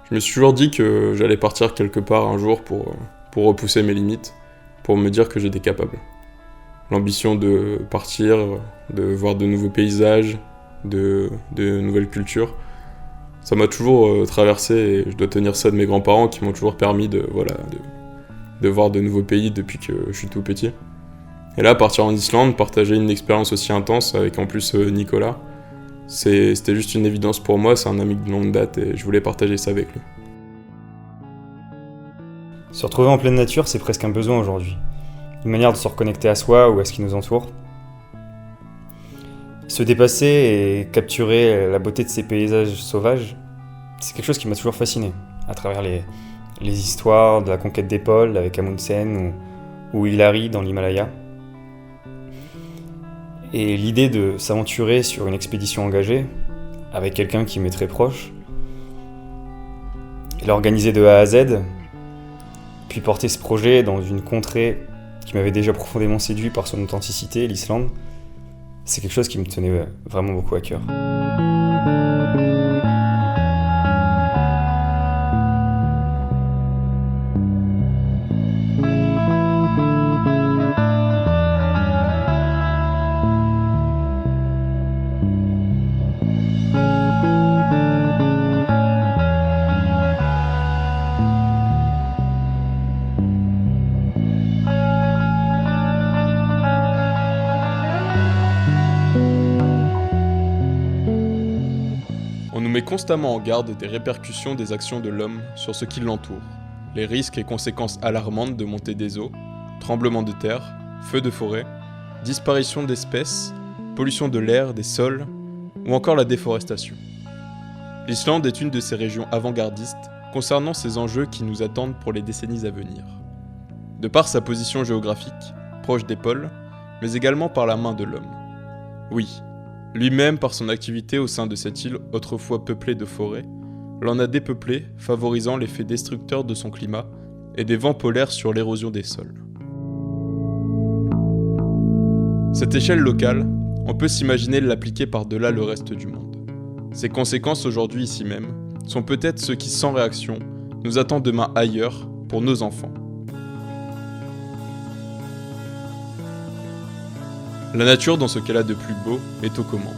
Je me suis toujours dit que j'allais partir quelque part un jour pour repousser mes limites, pour me dire que j'étais capable. L'ambition de partir, de voir de nouveaux paysages, de nouvelles cultures, ça m'a toujours traversé et je dois tenir ça de mes grands-parents qui m'ont toujours permis de voir de nouveaux pays depuis que je suis tout petit. Et là, partir en Islande, partager une expérience aussi intense avec en plus Nicolas, c'était juste une évidence pour moi, c'est un ami de longue date et je voulais partager ça avec lui. Se retrouver en pleine nature, c'est presque un besoin aujourd'hui. Une manière de se reconnecter à soi ou à ce qui nous entoure. Se dépasser et capturer la beauté de ces paysages sauvages, c'est quelque chose qui m'a toujours fasciné, à travers les histoires de la conquête des pôles avec Amundsen ou Hillary dans l'Himalaya. Et l'idée de s'aventurer sur une expédition engagée, avec quelqu'un qui m'est très proche, et l'organiser de A à Z, puis porter ce projet dans une contrée qui m'avait déjà profondément séduit par son authenticité, l'Islande, c'est quelque chose qui me tenait vraiment beaucoup à cœur. On nous met constamment en garde des répercussions des actions de l'homme sur ce qui l'entoure, les risques et conséquences alarmantes de montée des eaux, tremblements de terre, feux de forêt, disparition d'espèces, pollution de l'air, des sols, ou encore la déforestation. L'Islande est une de ces régions avant-gardistes concernant ces enjeux qui nous attendent pour les décennies à venir. De par sa position géographique, proche des pôles, mais également par la main de l'homme. Oui, lui-même, par son activité au sein de cette île autrefois peuplée de forêts, l'en a dépeuplée, favorisant l'effet destructeur de son climat et des vents polaires sur l'érosion des sols. Cette échelle locale, on peut s'imaginer l'appliquer par-delà le reste du monde. Ses conséquences aujourd'hui ici même sont peut-être ce qui, sans réaction, nous attend demain ailleurs pour nos enfants. La nature, dans ce qu'elle a de plus beau, est aux commandes.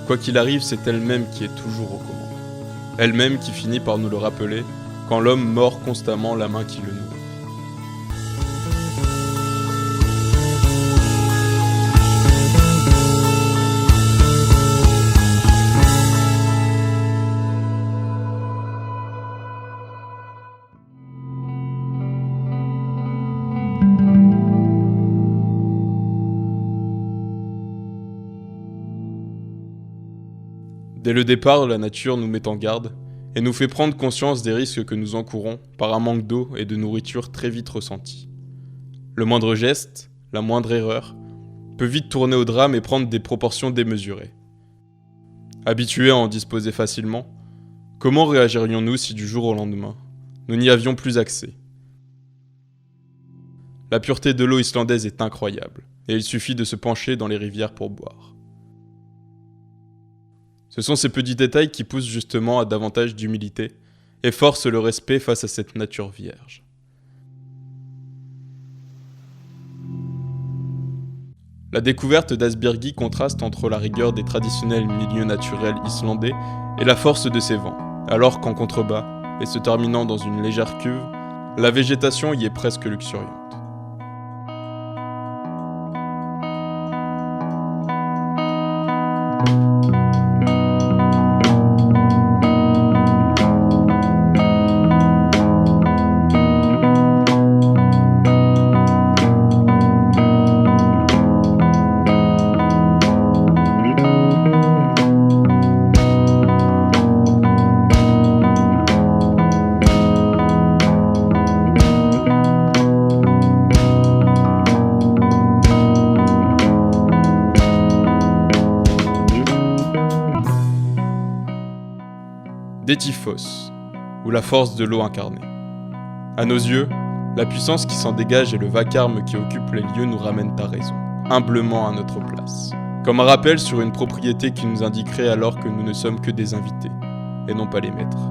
Quoi qu'il arrive, c'est elle-même qui est toujours aux commandes. Elle-même qui finit par nous le rappeler quand l'homme mord constamment la main qui le nourrit. Dès le départ, la nature nous met en garde et nous fait prendre conscience des risques que nous encourons par un manque d'eau et de nourriture très vite ressenti. Le moindre geste, la moindre erreur, peut vite tourner au drame et prendre des proportions démesurées. Habitués à en disposer facilement, comment réagirions-nous si du jour au lendemain, nous n'y avions plus accès ? La pureté de l'eau islandaise est incroyable, et il suffit de se pencher dans les rivières pour boire. Ce sont ces petits détails qui poussent justement à davantage d'humilité et forcent le respect face à cette nature vierge. La découverte d'Asbyrgi contraste entre la rigueur des traditionnels milieux naturels islandais et la force de ces vents, alors qu'en contrebas, et se terminant dans une légère cuve, la végétation y est presque luxuriante. Détiphos, ou la force de l'eau incarnée. À nos yeux, la puissance qui s'en dégage et le vacarme qui occupe les lieux nous ramènent à raison, humblement à notre place. Comme un rappel sur une propriété qui nous indiquerait alors que nous ne sommes que des invités, et non pas les maîtres.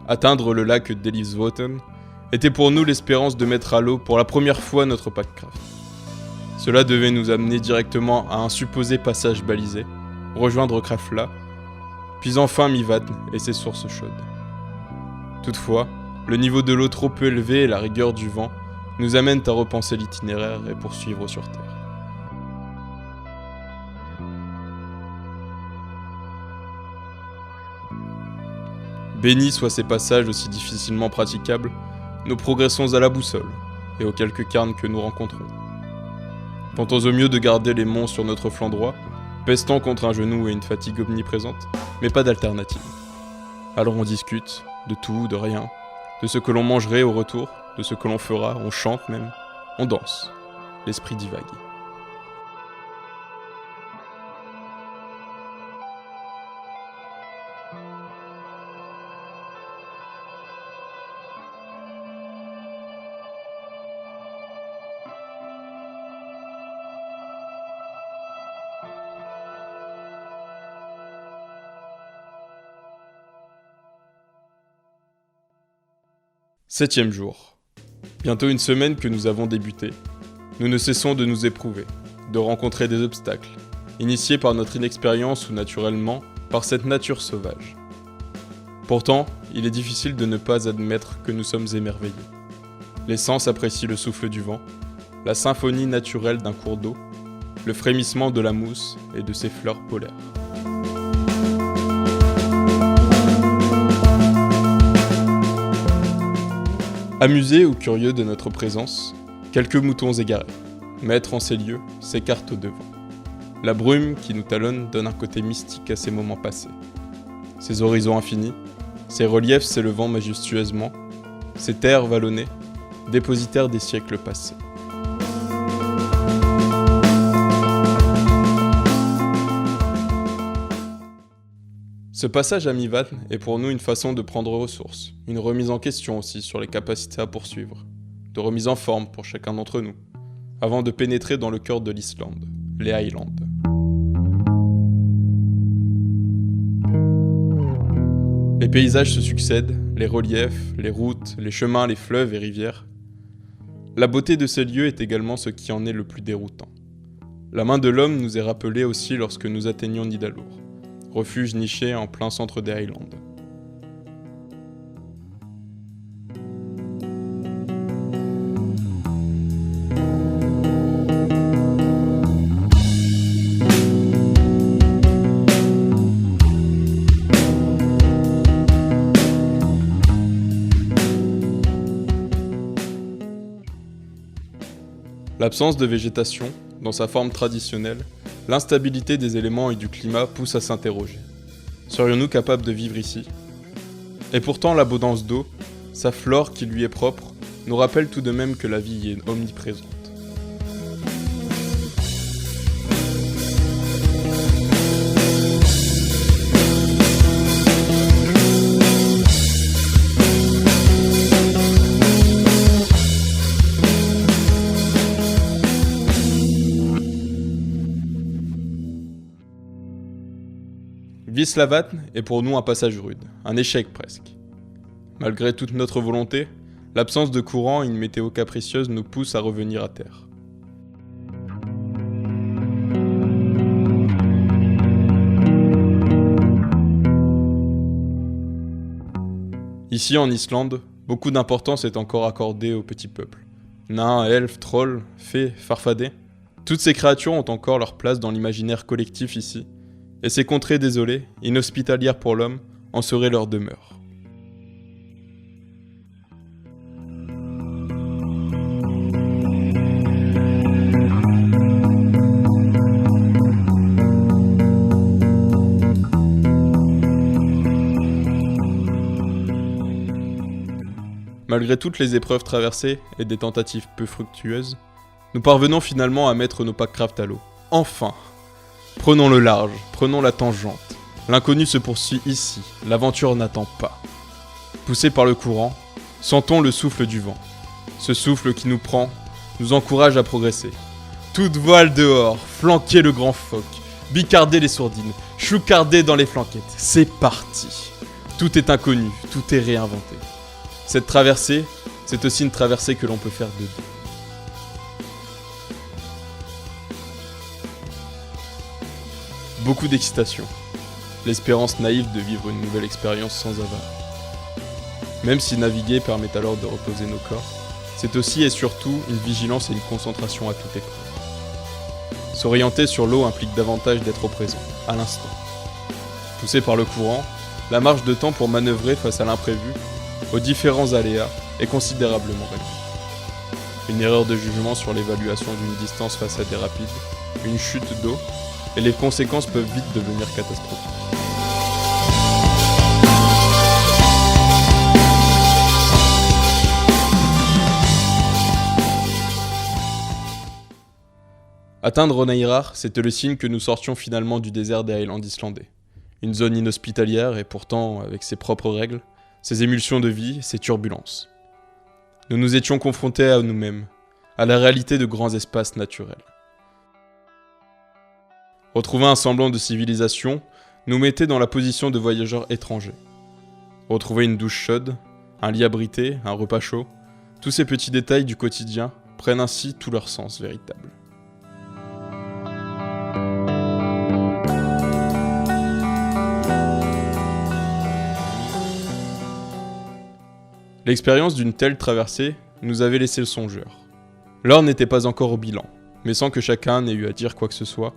Atteindre le lac d'Elivsvåten était pour nous l'espérance de mettre à l'eau pour la première fois notre packcraft. Cela devait nous amener directement à un supposé passage balisé, rejoindre Krafla, puis enfin Mivadn et ses sources chaudes. Toutefois, le niveau de l'eau trop peu élevé et la rigueur du vent nous amènent à repenser l'itinéraire et poursuivre sur Terre. Bénis soient ces passages aussi difficilement praticables, nous progressons à la boussole et aux quelques cairns que nous rencontrons. Tentons au mieux de garder les monts sur notre flanc droit, pestant contre un genou et une fatigue omniprésente, mais pas d'alternative. Alors on discute, de tout, de rien, de ce que l'on mangerait au retour, de ce que l'on fera, on chante même, on danse, l'esprit divague. Septième jour. Bientôt une semaine que nous avons débuté. Nous ne cessons de nous éprouver, de rencontrer des obstacles, initiés par notre inexpérience ou naturellement par cette nature sauvage. Pourtant, il est difficile de ne pas admettre que nous sommes émerveillés. Les sens apprécient le souffle du vent, la symphonie naturelle d'un cours d'eau, le frémissement de la mousse et de ses fleurs polaires. Amusés ou curieux de notre présence, quelques moutons égarés, maîtres en ces lieux, s'écartent au devant. La brume qui nous talonne donne un côté mystique à ces moments passés. Ces horizons infinis, ces reliefs s'élevant majestueusement, ces terres vallonnées, dépositaires des siècles passés. Ce passage à Mivadn est pour nous une façon de prendre ressources, une remise en question aussi sur les capacités à poursuivre, de remise en forme pour chacun d'entre nous, avant de pénétrer dans le cœur de l'Islande, les Highlands. Les paysages se succèdent, les reliefs, les routes, les chemins, les fleuves et rivières. La beauté de ces lieux est également ce qui en est le plus déroutant. La main de l'homme nous est rappelée aussi lorsque nous atteignions Nidalur, refuge niché en plein centre des Highlands. L'absence de végétation, dans sa forme traditionnelle, l'instabilité des éléments et du climat pousse à s'interroger. Serions-nous capables de vivre ici ? Et pourtant l'abondance d'eau, sa flore qui lui est propre, nous rappelle tout de même que la vie y est omniprésente. Vislavatn est pour nous un passage rude, un échec presque. Malgré toute notre volonté, l'absence de courant et une météo capricieuse nous poussent à revenir à terre. Ici en Islande, beaucoup d'importance est encore accordée aux petits peuples. Nains, elfes, trolls, fées, farfadets, toutes ces créatures ont encore leur place dans l'imaginaire collectif ici, et ces contrées désolées, inhospitalières pour l'homme, en seraient leur demeure. Malgré toutes les épreuves traversées et des tentatives peu fructueuses, nous parvenons finalement à mettre nos packcraft à l'eau, enfin. Prenons le large, prenons la tangente. L'inconnu se poursuit ici, l'aventure n'attend pas. Poussés par le courant, sentons le souffle du vent. Ce souffle qui nous prend, nous encourage à progresser. Toute voile dehors, flanquer le grand phoque, bicarder les sourdines, choucarder dans les flanquettes. C'est parti. Tout est inconnu, tout est réinventé. Cette traversée, c'est aussi une traversée que l'on peut faire de deux. Beaucoup d'excitation, l'espérance naïve de vivre une nouvelle expérience sans avare. Même si naviguer permet alors de reposer nos corps, c'est aussi et surtout une vigilance et une concentration à toute épreuve. S'orienter sur l'eau implique davantage d'être au présent, à l'instant. Poussé par le courant, la marge de temps pour manœuvrer face à l'imprévu, aux différents aléas, est considérablement réduite. Une erreur de jugement sur l'évaluation d'une distance face à des rapides, une chute d'eau, et les conséquences peuvent vite devenir catastrophiques. Atteindre Oneirar, c'était le signe que nous sortions finalement du désert des Highlands islandais. Une zone inhospitalière et pourtant avec ses propres règles, ses émulsions de vie, ses turbulences. Nous nous étions confrontés à nous-mêmes, à la réalité de grands espaces naturels. Retrouver un semblant de civilisation nous mettait dans la position de voyageurs étrangers. Retrouver une douche chaude, un lit abrité, un repas chaud, tous ces petits détails du quotidien prennent ainsi tout leur sens véritable. L'expérience d'une telle traversée nous avait laissé le songeur. L'heure n'était pas encore au bilan, mais sans que chacun n'ait eu à dire quoi que ce soit,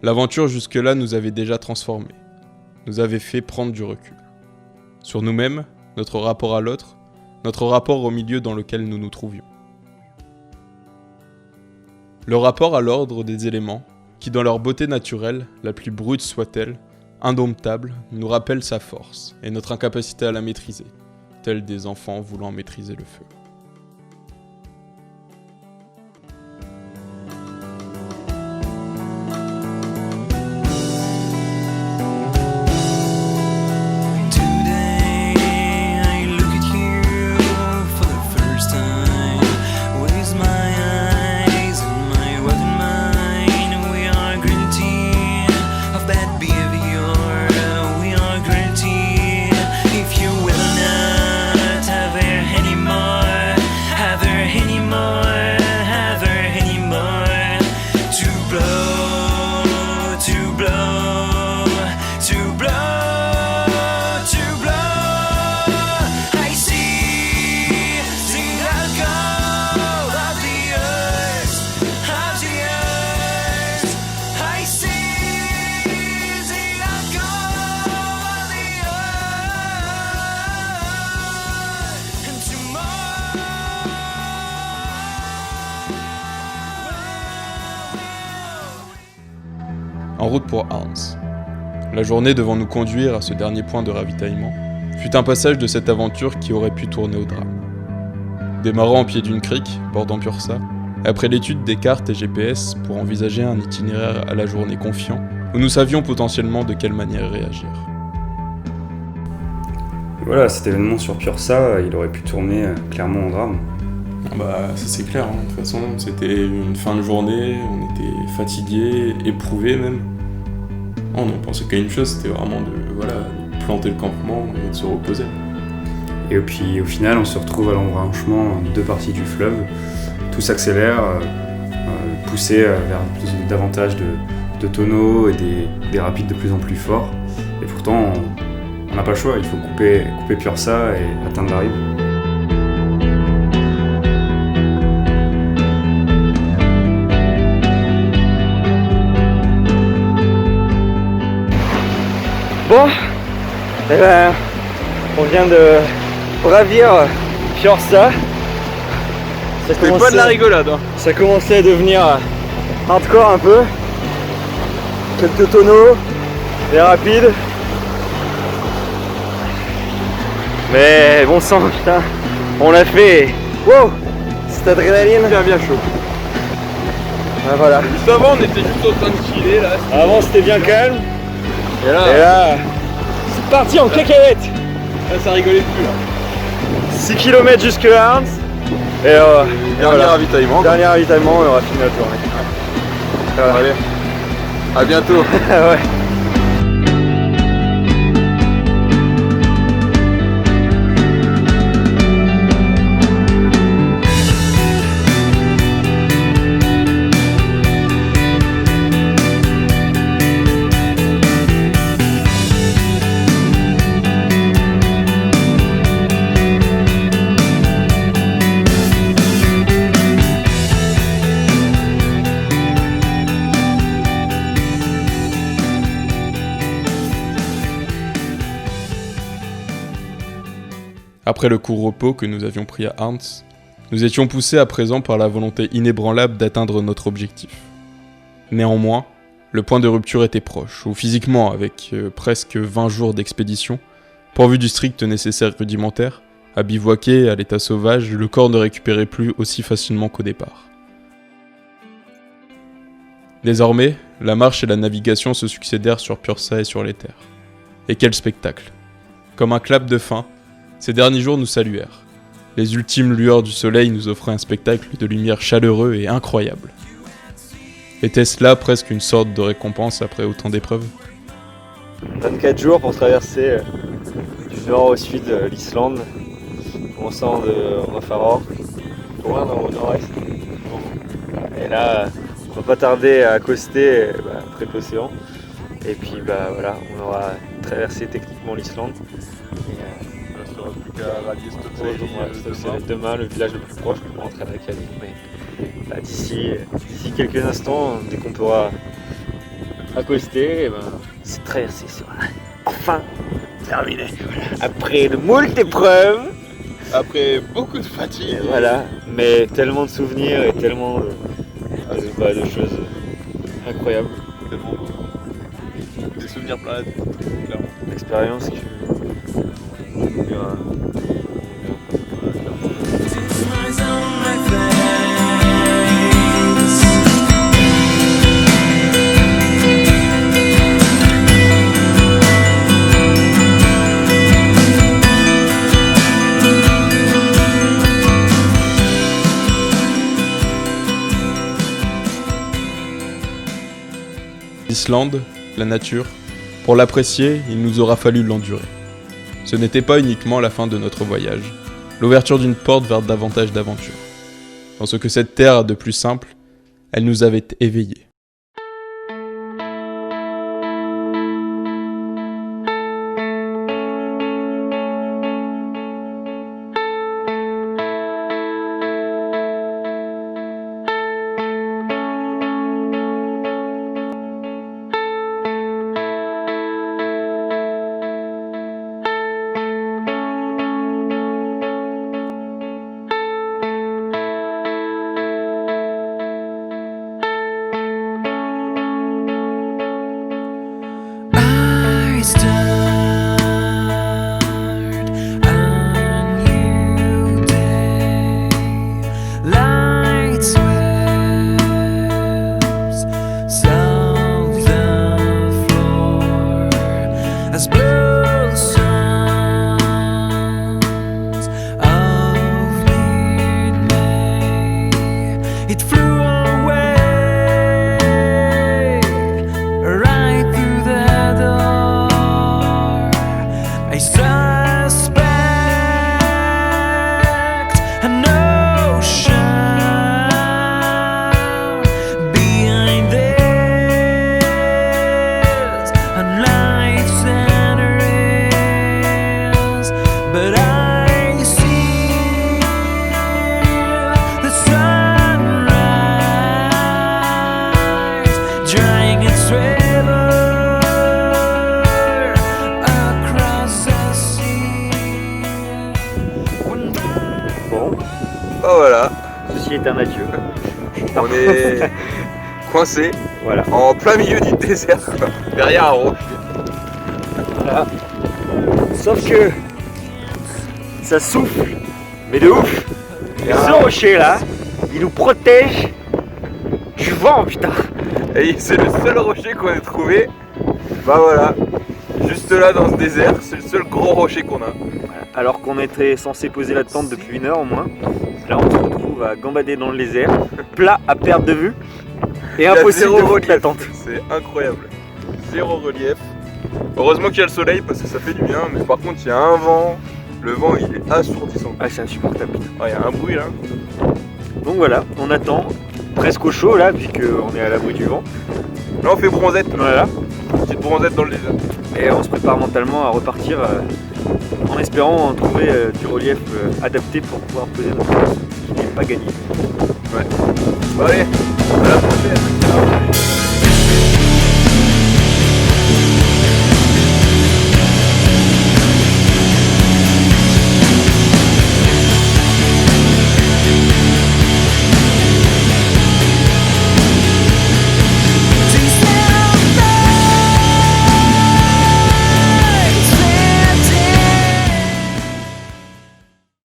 l'aventure jusque-là nous avait déjà transformés, nous avait fait prendre du recul. Sur nous-mêmes, notre rapport à l'autre, notre rapport au milieu dans lequel nous nous trouvions. Le rapport à l'ordre des éléments, qui dans leur beauté naturelle, la plus brute soit-elle, indomptable, nous rappelle sa force et notre incapacité à la maîtriser, tels des enfants voulant maîtriser le feu. En route pour Arns. La journée devant nous conduire à ce dernier point de ravitaillement fut un passage de cette aventure qui aurait pu tourner au drame. Démarrant au pied d'une crique, bordant Pursa, après l'étude des cartes et GPS pour envisager un itinéraire à la journée confiant, où nous savions potentiellement de quelle manière réagir. Voilà, cet événement sur Pursa, il aurait pu tourner clairement au drame. Bah ça c'est clair, hein. De toute façon c'était une fin de journée, on était fatigués, éprouvés même. On ne pensait qu'à une chose, c'était vraiment de planter le campement et de se reposer. Et puis au final on se retrouve à l'embranchement de deux parties du fleuve, tout s'accélère, poussé vers davantage de tonneaux et des rapides de plus en plus forts. Et pourtant on n'a pas le choix, il faut couper Pursa et atteindre la rive. Bon, eh ben, on vient de bravir Pursa. C'était pas de la rigolade, hein. Ça commençait à devenir hardcore un peu. Quelques tonneaux, des rapides. Mais bon sang, putain, on l'a fait. Wow, cette adrénaline. Bien chaud. Ah, voilà. Juste avant, on était juste en train de chiller là. Avant c'était bien calme. Et là, c'est parti en cacahuète. là, ça rigolait plus là. 6 km jusque Arns. Et Dernier ravitaillement. dernier ravitaillement et on aura fini la journée. Voilà. Allez, à bientôt. Ouais. Après le court repos que nous avions pris à Arns, nous étions poussés à présent par la volonté inébranlable d'atteindre notre objectif. Néanmoins, le point de rupture était proche, ou physiquement, avec presque 20 jours d'expédition, pourvu du strict nécessaire rudimentaire, à bivouaquer à l'état sauvage, le corps ne récupérait plus aussi facilement qu'au départ. Désormais, la marche et la navigation se succédèrent sur Pursa et sur les terres. Et quel spectacle! Comme un clap de fin, ces derniers jours nous saluèrent. Les ultimes lueurs du soleil nous offraient un spectacle de lumière chaleureux et incroyable. Était-ce là presque une sorte de récompense après autant d'épreuves ? 24 jours pour traverser du nord au sud l'Islande, commençant de Rofaror, loin dans le nord-est. Et là, on va pas tarder à accoster près de l'océan. Et puis voilà, on aura traversé techniquement l'Islande. Il ne restera plus qu'à rallier Stockholm demain, le village le plus proche pour rentrer à Reykjavik. Mais d'ici quelques instants, dès qu'on pourra accoster, cette traversée sera enfin terminée. Voilà. Après de moult épreuves, après beaucoup de fatigue. Voilà, mais tellement de souvenirs et tellement de choses incroyables. Tellement des souvenirs plein la tête, clairement. L'expérience que L'Islande, la nature, pour l'apprécier, il nous aura fallu l'endurer. Ce n'était pas uniquement la fin de notre voyage, l'ouverture d'une porte vers davantage d'aventures. Dans ce que cette terre a de plus simple, elle nous avait éveillés. Oh voilà, ceci est un adieu. On est coincé Voilà. en plein milieu du désert, derrière un roc. Voilà. Sauf que ça souffle, mais de ouf. Et ce rocher là, il nous protège Du vent, putain. Et c'est le seul rocher qu'on ait trouvé. Bah voilà, juste là dans ce désert, c'est le seul gros rocher qu'on a. Alors qu'on était censé poser la tente depuis 1 heure au moins. Là on se retrouve à gambader dans le désert, plat à perte de vue. Et Il y a impossible zéro de foutre relief. la tente. C'est incroyable. Zéro relief. Heureusement qu'il y a le soleil parce que ça fait du bien, mais par contre il y a un vent. Le vent il est assourdissant. Ah c'est insupportable. Ah, il y a un bruit là. Donc voilà, on attend presque au chaud là, puisqu'on est à l'abri du vent. Là on fait bronzette. Voilà. Petite bronzette dans le désert. Et on se prépare mentalement à repartir en espérant trouver du relief adapté pour pouvoir poser notre tente, ce qui n'est pas gagné. Bon, allez, à la prochaine.